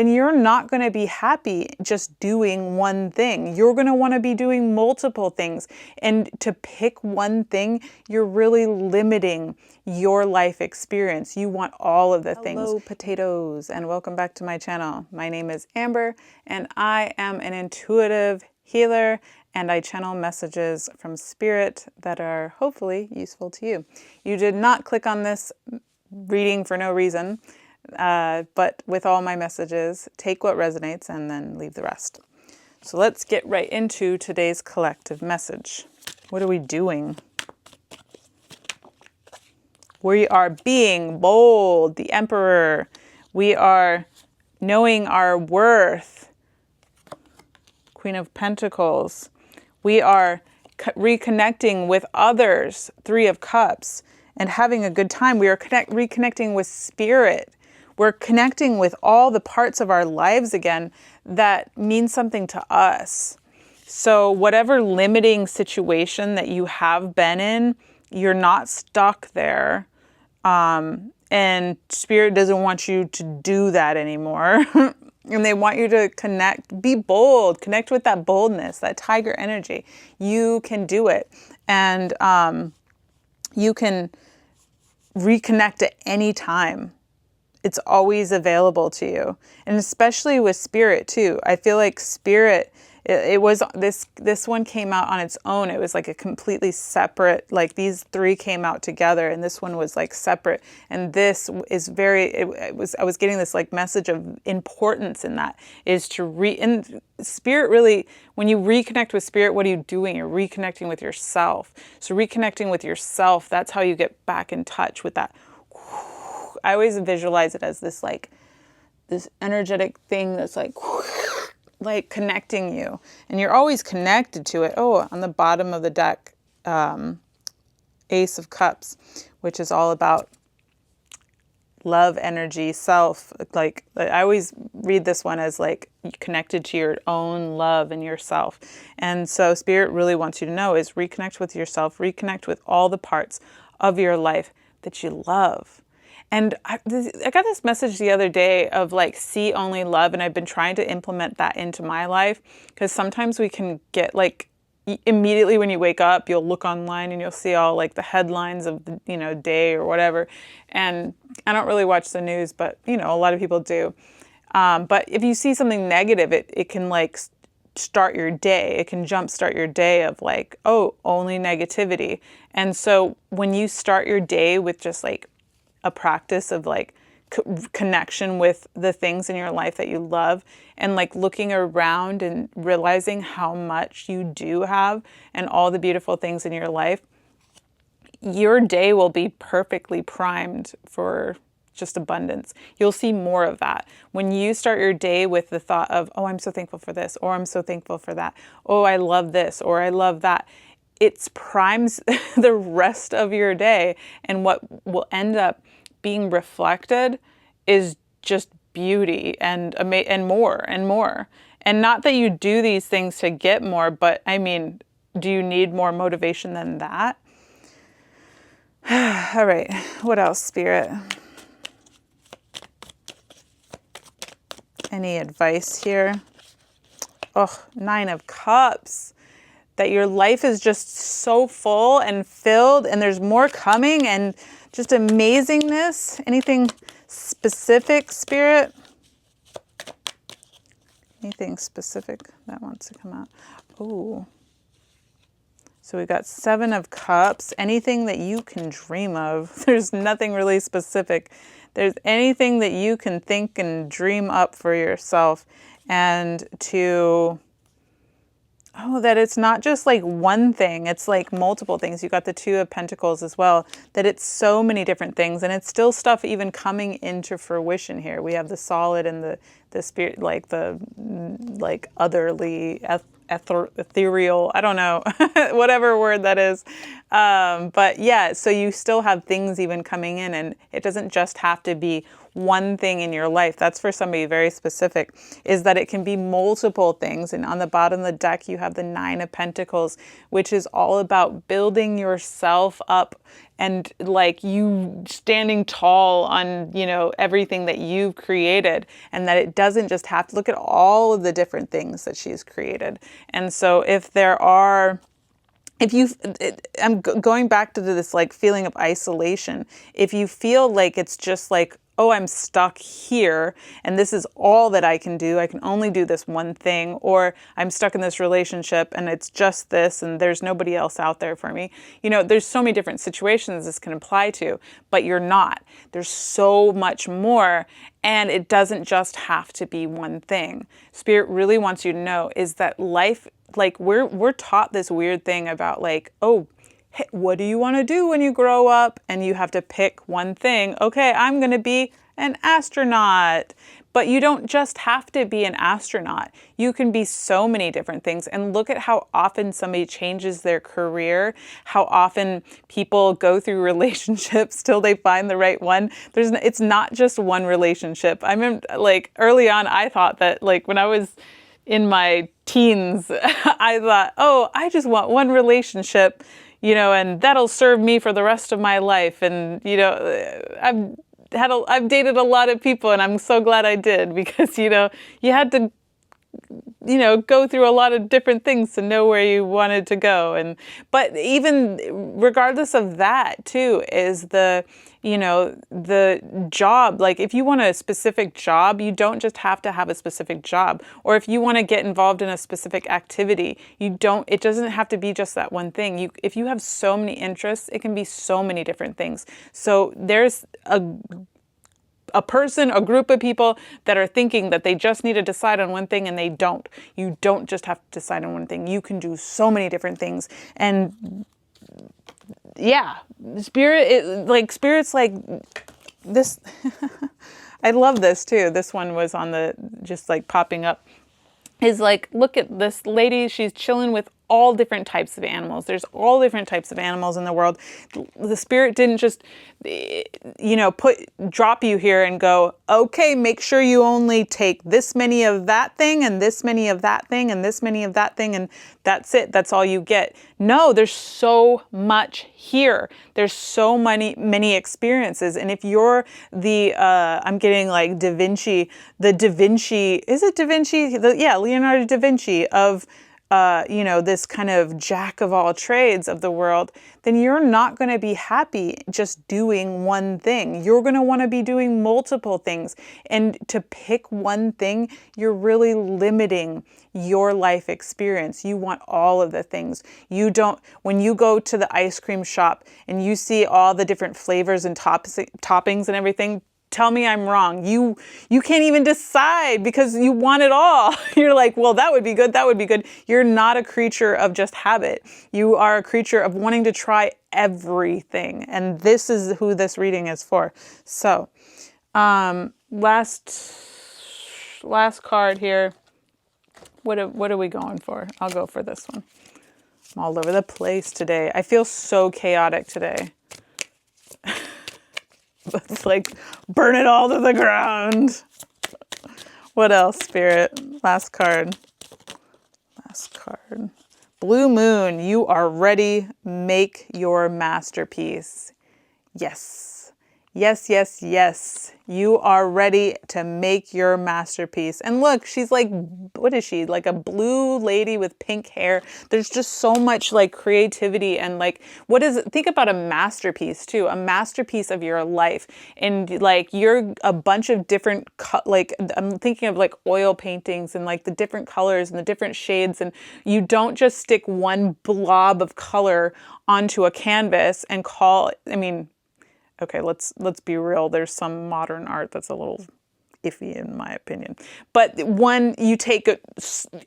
then you're not going to be happy just doing one thing. You're going to want to be doing multiple things. And to pick one thing, you're really limiting your life experience. You want all of the things. Hello, potatoes, and welcome back to my channel. My name is Amber, and I am an intuitive healer, and I channel messages from spirit that are hopefully useful to you. You did not click on this reading for no reason, but with all my messages, take what resonates and then leave the rest. So let's get right into today's collective message. What are we doing? We are being bold, the Emperor. We are knowing our worth, Queen of Pentacles. We are reconnecting with others, Three of Cups, and having a good time. We are reconnecting with spirit. We're connecting with all the parts of our lives again that mean something to us. So whatever limiting situation that you have been in, you're not stuck there. And spirit doesn't want you to do that anymore. And they want you to connect, be bold, connect with that boldness, that tiger energy. You can do it. And you can reconnect at any time. It's always available to you. And especially with spirit too. I feel like spirit, it was, this one came out on its own. It was like a completely separate, like these three came out together and this one was like separate. And this is very, I was getting this like message of importance in that is to and spirit really, when you reconnect with spirit, what are you doing? You're reconnecting with yourself. So reconnecting with yourself, that's how you get back in touch with that. I always visualize it as this like, this energetic thing that's like connecting you, and you're always connected to it. Oh, on the bottom of the deck, Ace of Cups, which is all about love, energy, self. Like I always read this one as like connected to your own love and yourself. And so spirit really wants you to know is reconnect with yourself, reconnect with all the parts of your life that you love. And I got this message the other day of like, see only love. And I've been trying to implement that into my life because sometimes we can get like, immediately when you wake up, you'll look online and you'll see all like the headlines of the, day or whatever. And I don't really watch the news, but a lot of people do. But if you see something negative, it can like start your day. It can jumpstart your day of like, oh, only negativity. And so when you start your day with just like a practice of like connection with the things in your life that you love and like looking around and realizing how much you do have and all the beautiful things in your life, your day will be perfectly primed for just abundance. You'll see more of that. When you start your day with the thought of, oh, I'm so thankful for this, or I'm so thankful for that. Oh, I love this, or I love that. It primes the rest of your day, and what will end up being reflected is just beauty and more and more. And not that you do these things to get more, but I mean, do you need more motivation than that? All right, what else, Spirit? Any advice here? Oh, Nine of Cups. That your life is just so full and filled and there's more coming and just amazingness. Anything specific, Spirit? Anything specific that wants to come out? Oh. So we got Seven of Cups. Anything that you can dream of. There's nothing really specific. There's anything that you can think and dream up for yourself and to... Oh, that it's not just like one thing. It's like multiple things. You got the Two of Pentacles as well. That it's so many different things. And it's still stuff even coming into fruition here. We have the solid and the spirit, like the like otherly, ethereal, I don't know, whatever word that is. But yeah, so you still have things even coming in, and it doesn't just have to be one thing in your life. That's for somebody very specific, is that it can be multiple things. And on the bottom of the deck, you have the Nine of Pentacles, which is all about building yourself up and like you standing tall on, you know, everything that you've created, and that it doesn't just have to look at all of the different things that she's created. And so if there are, if you, I'm going back to this like feeling of isolation. If you feel like it's just like, oh, I'm stuck here and this is all that I can do. I can only do this one thing, or I'm stuck in this relationship and it's just this and there's nobody else out there for me. You know, there's so many different situations this can apply to, but you're not. There's so much more, and it doesn't just have to be one thing. Spirit really wants you to know is that life, like we're taught this weird thing about like, oh, hey, what do you want to do when you grow up? And you have to pick one thing. Okay, I'm going to be an astronaut. But you don't just have to be an astronaut. You can be so many different things. And look at how often somebody changes their career, how often people go through relationships till they find the right one. It's not just one relationship. I remember like early on, I thought that like when I was in my teens, I thought, oh, I just want one relationship, you know, and that'll serve me for the rest of my life. And, you know, I've dated a lot of people, and I'm so glad I did, because, you know, you had to, you know, go through a lot of different things to know where you wanted to go. But even regardless of that too, is the, you know, the job. Like if you want a specific job, you don't just have to have a specific job. Or if you want to get involved in a specific activity, it doesn't have to be just that one thing. If you have so many interests, it can be so many different things. So there's a person, a group of people that are thinking that they just need to decide on one thing, and they don't. You don't just have to decide on one thing. You can do so many different things. And yeah, Spirit's like this. I love this too. This one was on the, just like popping up, is like, look at this lady. She's chilling with all different types of animals. There's all different types of animals in the world. The Spirit didn't just, you know, drop you here and go, okay, make sure you only take this many of that thing and this many of that thing and this many of that thing, and that's it. That's all you get. No, there's so much here. There's so many experiences. And if you're the, I'm getting like Da Vinci, is it Da Vinci? Leonardo da Vinci of, you know, this kind of jack of all trades of the world, then you're not going to be happy just doing one thing. You're going to want to be doing multiple things. And to pick one thing, you're really limiting your life experience. You want all of the things. You don't, when you go to the ice cream shop and you see all the different flavors and toppings and everything, tell me I'm wrong. You can't even decide because you want it all. You're like, well, that would be good. That would be good. You're not a creature of just habit. You are a creature of wanting to try everything. And this is who this reading is for. So, last card here. What are we going for? I'll go for this one. I'm all over the place today. I feel so chaotic today. It's like, burn it all to the ground. What else, Spirit? Last card. Blue Moon, you are ready. Make your masterpiece. Yes. Yes, yes, yes. You are ready to make your masterpiece. And look, she's like, what is she? Like a blue lady with pink hair. There's just so much like creativity and like, think about a masterpiece too, a masterpiece of your life. And like, you're a bunch of different, like, I'm thinking of like oil paintings and like the different colors and the different shades. And you don't just stick one blob of color onto a canvas and okay, let's be real. There's some modern art that's a little iffy in my opinion. But when you take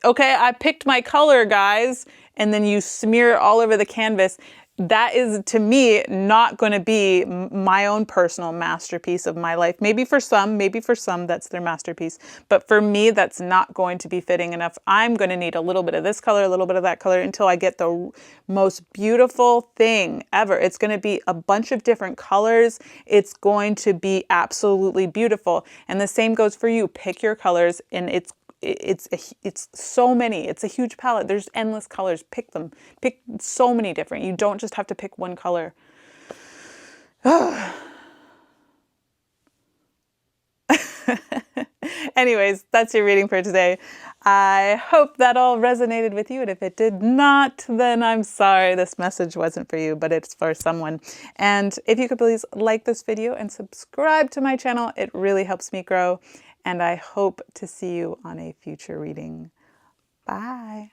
okay, I picked my color, guys, and then you smear it all over the canvas, that is, to me, not going to be my own personal masterpiece of my life. Maybe for some, that's their masterpiece. But for me, that's not going to be fitting enough. I'm going to need a little bit of this color, a little bit of that color until I get the most beautiful thing ever. It's going to be a bunch of different colors. It's going to be absolutely beautiful. And the same goes for you. Pick your colors, and it's so many. It's a huge palette. There's endless colors. Pick them. Pick so many different. You don't just have to pick one color. Anyways, that's your reading for today. I hope that all resonated with you, and if it did not, then I'm sorry this message wasn't for you, but it's for someone. And if you could please like this video and subscribe to my channel, it really helps me grow, and I hope to see you on a future reading. Bye.